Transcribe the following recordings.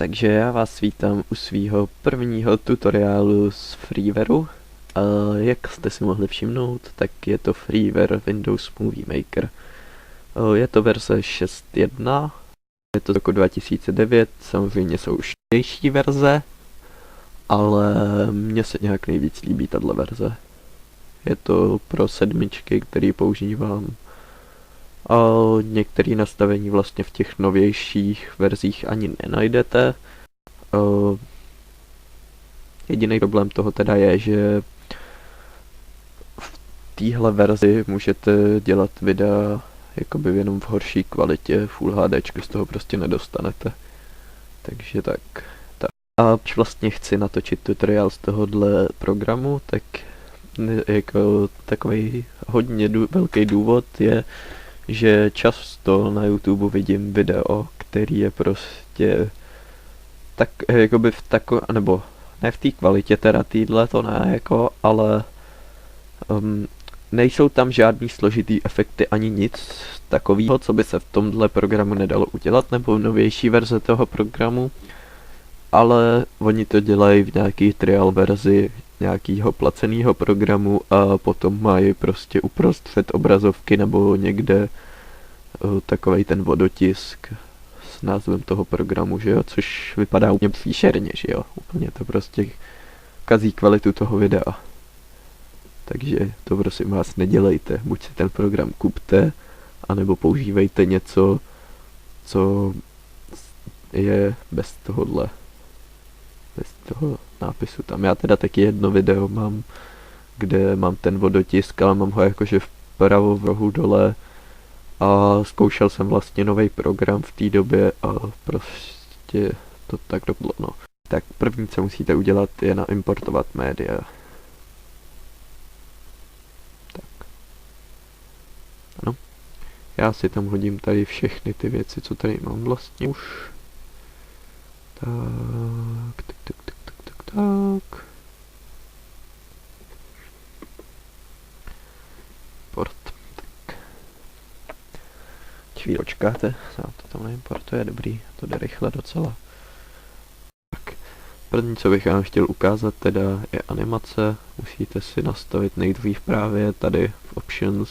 Takže já vás vítám u svého prvního tutoriálu z Freewareu. Jak jste si mohli všimnout, tak je to Freeware Windows Movie Maker. Je to verze 6.1, je to roku 2009, samozřejmě jsou už nejší verze, ale mně se nějak nejvíc líbí tato verze. Je to pro sedmičky, který používám. A některé nastavení vlastně v těch novějších verzích ani nenajdete. Jediný problém toho teda je, že v téhle verzi můžete dělat videa jakoby jenom v horší kvalitě, Full HD z toho prostě nedostanete. Takže tak. A když vlastně chci natočit tutoriál z tohohle programu, tak jako takový hodně velký důvod je, že často na YouTube vidím video, který je prostě tak jakoby v nebo ne v té kvalitě teda týdle to ne jako, ale nejsou tam žádný složitý efekty ani nic takového, co by se v tomhle programu nedalo udělat, nebo novější verze toho programu, ale oni to dělají v nějaký trial verzi nějakého placeného programu a potom mají prostě uprostřed obrazovky nebo někde takovej ten vodotisk s názvem toho programu, že jo, což vypadá úplně příšerně, že jo, úplně to prostě kazí kvalitu toho videa. Takže to prosím vás nedělejte, buď si ten program kupte, anebo používejte něco, co je bez tohohle, bez toho nápisu tam. Já teda taky jedno video mám, kde mám ten vodotisk, ale mám ho jakože vpravo v rohu dole a zkoušel jsem vlastně nový program v té době a prostě to tak dopadlo, no. Tak první, co musíte udělat, je naimportovat média. Tak. Ano. Já si tam hodím tady všechny ty věci, co tady mám vlastně už. Tak. Port. Tak. Chvíli počkáte, to tam neimportuje, dobrý, to jde rychle docela. Tak. První, co bych vám chtěl ukázat teda, je animace. Musíte si nastavit nejdřív právě tady v Options.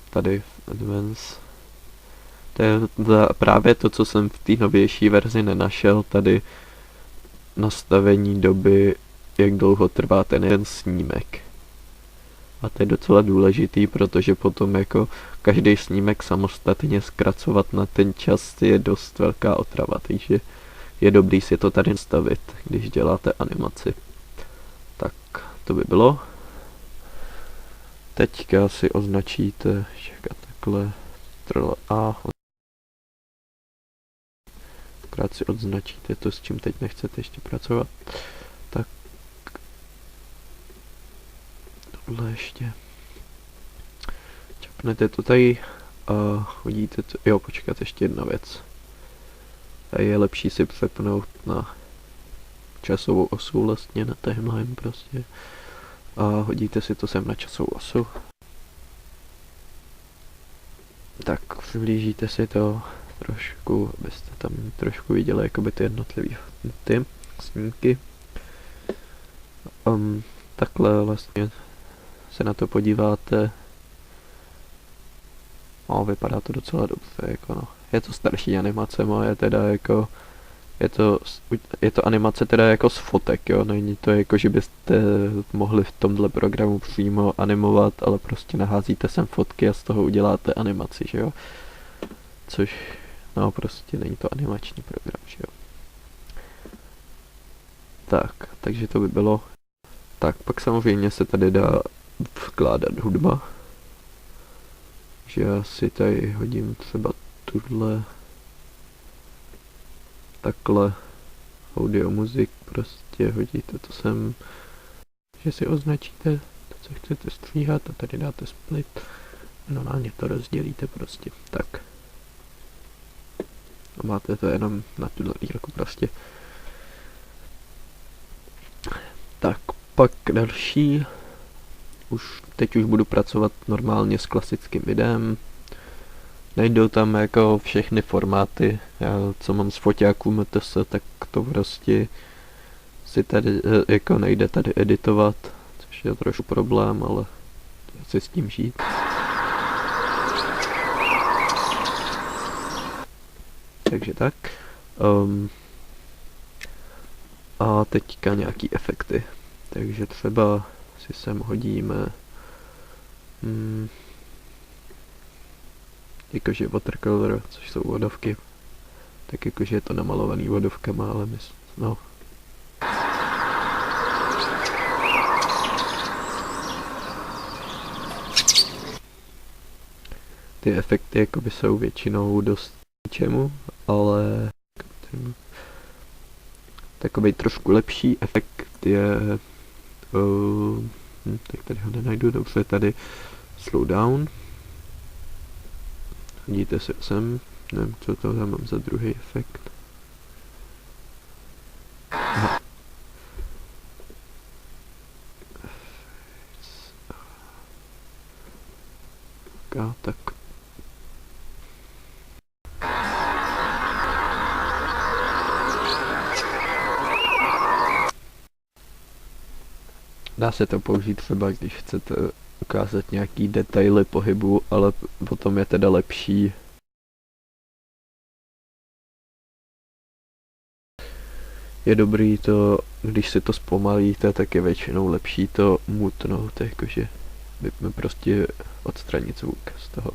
Tady v Advanced. To je právě to, co jsem v té novější verzi nenašel, tady nastavení doby, jak dlouho trvá ten jeden snímek. A to je docela důležitý, protože potom jako každý snímek samostatně zkracovat na ten čas je dost velká otrava, takže je dobrý si to tady nastavit, když děláte animaci. Tak, to by bylo. Teďka si označíte, takhle, a akorát si odznačíte to, s čím teď nechcete ještě pracovat. Tak tohle ještě. Čapnete to tady a hodíte to. Jo, počkat, ještě jedna věc. Tady je lepší si přepnout na časovou osu vlastně, na timeline prostě. A hodíte si to sem na časovou osu. Tak, přiblížíte si to trošku, abyste tam trošku viděli jakoby ty jednotlivé ty snímky. Takhle vlastně se na to podíváte. No, vypadá to docela dobře, jako no. Je to starší animace moje, teda jako je to animace teda jako z fotek, jo, není to jako, že byste mohli v tomhle programu přímo animovat, ale prostě naházíte sem fotky a z toho uděláte animaci, že jo. Což, no prostě není to animační program, že jo. Tak, takže to by bylo. Tak, pak samozřejmě se tady dá vkládat hudba. Že já si tady hodím třeba tuhle takhle audio muzik, prostě hodíte to sem, že si označíte to, co chcete stříhat a tady dáte split a normálně to rozdělíte prostě, tak. A máte to jenom na tuhle dílku prostě. Tak, pak další, teď už budu pracovat normálně s klasickým videem, Najdou tam jako všechny formáty, já co mám z foťáků MTS, tak to prostě si tady jako nejde tady editovat, což je trošku problém, ale chci s tím žít. Takže tak. A teďka nějaký efekty. Takže třeba si sem hodíme jakože watercolor, což jsou vodovky. Tak jakože je to namalovaný vodovkama, ale no. Ty efekty jakoby jsou většinou dost ničemu, ale takový trošku lepší efekt je, tak tady ho nenajdu, dobře, tady slow down. Hodíte se sem, nevím, co to tam mám za druhý efekt. Aha. Tak. Dá se to použít třeba, když chcete ukázat nějaký detaily pohybu, ale potom je teda lepší je dobrý to, když si to zpomalíte, tak je většinou lepší to mutnout, jakože prostě odstranit zvuk z toho.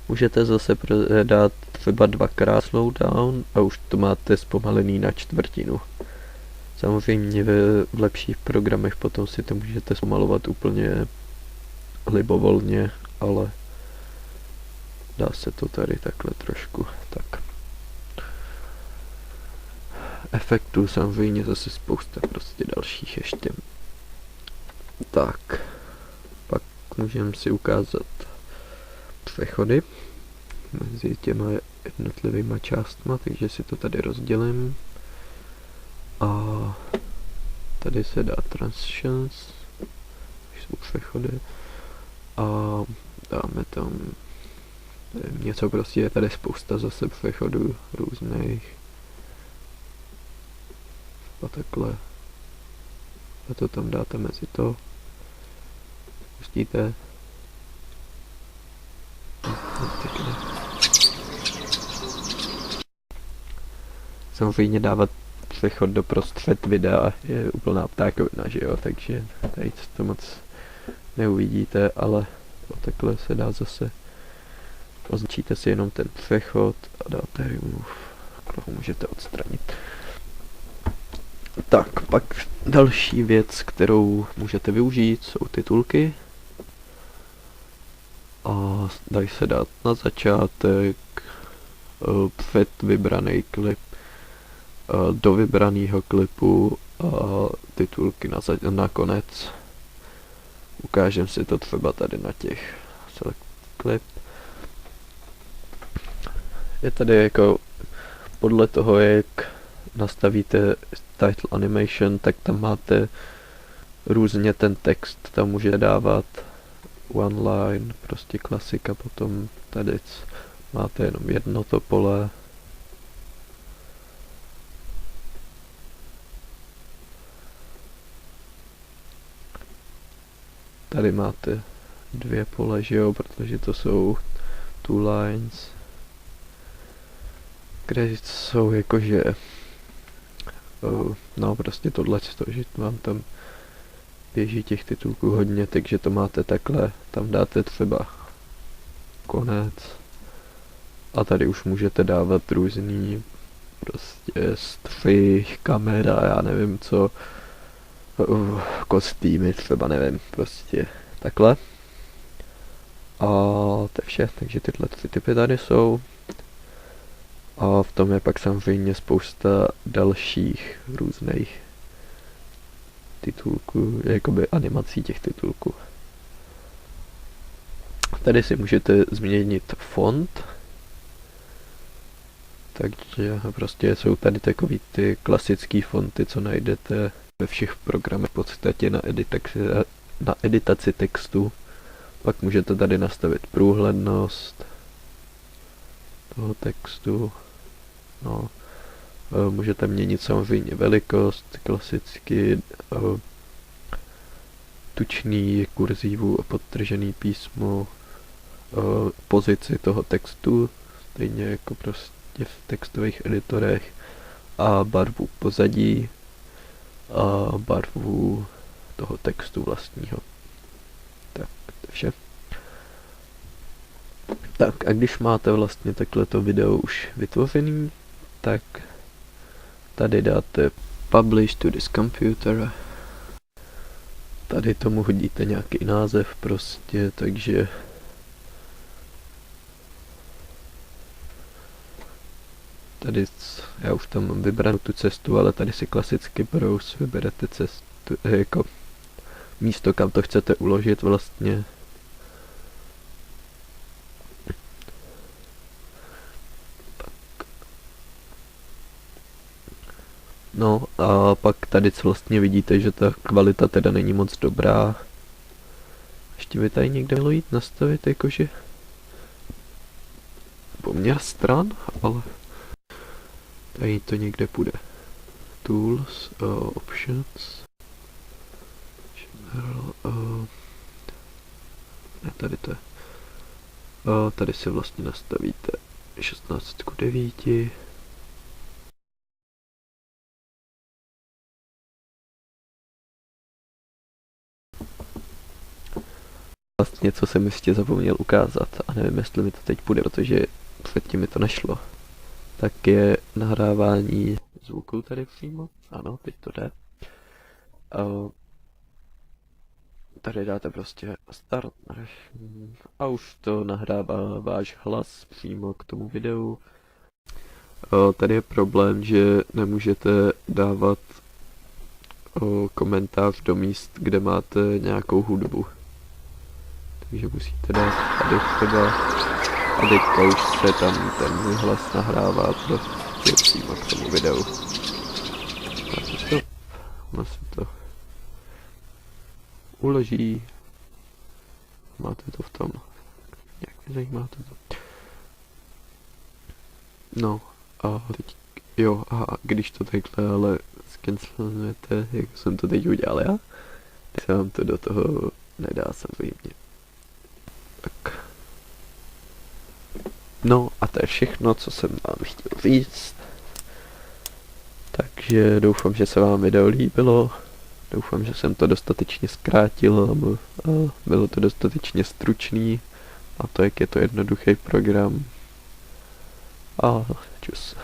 Můžete zase dát třeba 2x slow down a už to máte zpomalený na čtvrtinu. Samozřejmě v lepších programech potom si to můžete zpomalovat úplně libovolně, ale dá se to tady takhle trošku. Tak. Efektů samozřejmě zase spousta prostě dalších ještě. Tak. Pak můžeme si ukázat přechody mezi těma jednotlivýma částma, takže si to tady rozdělím. A tady se dá transitions, jsou přechody, a dáme tam něco, prostě je tady spousta zase přechodů různých a takhle, a to tam dáte mezi to, pustíte. Samozřejmě dávat přechod do prostřed videa je úplná ptákovina, že jo, takže tady to moc neuvidíte, ale takhle se dá zase, označíte si jenom ten přechod a dáte remove, ho můžete odstranit. Tak, pak další věc, kterou můžete využít, jsou titulky. A dají se dát na začátek, před vybraný klip, do vybraného klipu a titulky na konec. Ukážem si to třeba tady na těch select clip. Je tady jako podle toho, jak nastavíte title animation, tak tam máte různě ten text, tam můžete dávat one line, prostě klasika, potom tady máte jenom jedno to pole. Tady máte dvě pole, že jo, protože to jsou two lines, kde jsou jakože, no prostě tohle, že mám tam běží těch titulků hodně, takže to máte takhle, tam dáte třeba konec a tady už můžete dávat různý prostě střih, kamera, já nevím co, kostýmy třeba, nevím, prostě takhle. A to je vše, takže tyhle tři typy tady jsou. A v tom je pak samozřejmě spousta dalších různých titulků, jakoby animací těch titulků. Tady si můžete změnit font. Takže prostě jsou tady takový ty klasický fonty, co najdete ve všech programech v podstatě na editaci textu. Pak můžete tady nastavit průhlednost, toho textu. No, můžete měnit samozřejmě velikost, klasicky tučný kurzivu a podtržený písmo, pozici toho textu, stejně jako prostě v textových editorech, a barvu pozadí a barvu toho textu vlastního. Tak, to je vše. Tak a když máte vlastně takhleto video už vytvořený, tak tady dáte Publish to this computer. Tady tomu hodíte nějaký název prostě, takže tady já už tam mám vybranou tu cestu, ale tady si klasicky browse vyberete cestu, jako místo, kam to chcete uložit vlastně. No a pak tady vlastně vidíte, že ta kvalita teda není moc dobrá. Ještě by tady někde mělo jít nastavit jakože poměr stran, ale tady to někde půjde. Tools, options, general, ne, tady to je. Tady si vlastně nastavíte 16:9. Vlastně, co jsem ještě zapomněl ukázat, a nevím, jestli mi to teď půjde, protože předtím mi to nešlo, tak je nahrávání zvuku tady přímo. Ano, teď to jde. Tady dáte prostě start a už to nahrává váš hlas přímo k tomu videu. Tady je problém, že nemůžete dávat komentář do míst, kde máte nějakou hudbu. Takže musíte dát tady třeba, a teďka už se tam ten můj hlas nahrává prostě přímo k tomu videu. Ono se to uloží. Máte to v tom. Jak mě zajímá to. No a teď, jo, a když to takhle ale scancelujete, jak jsem to teď udělal já, tak se vám to do toho nedá samozřejmě. Tak. No a to je všechno, co jsem vám chtěl říct. Takže doufám, že se vám video líbilo. Doufám, že jsem to dostatečně zkrátil a bylo to dostatečně stručný. A to, jak je to jednoduchý program. A čus.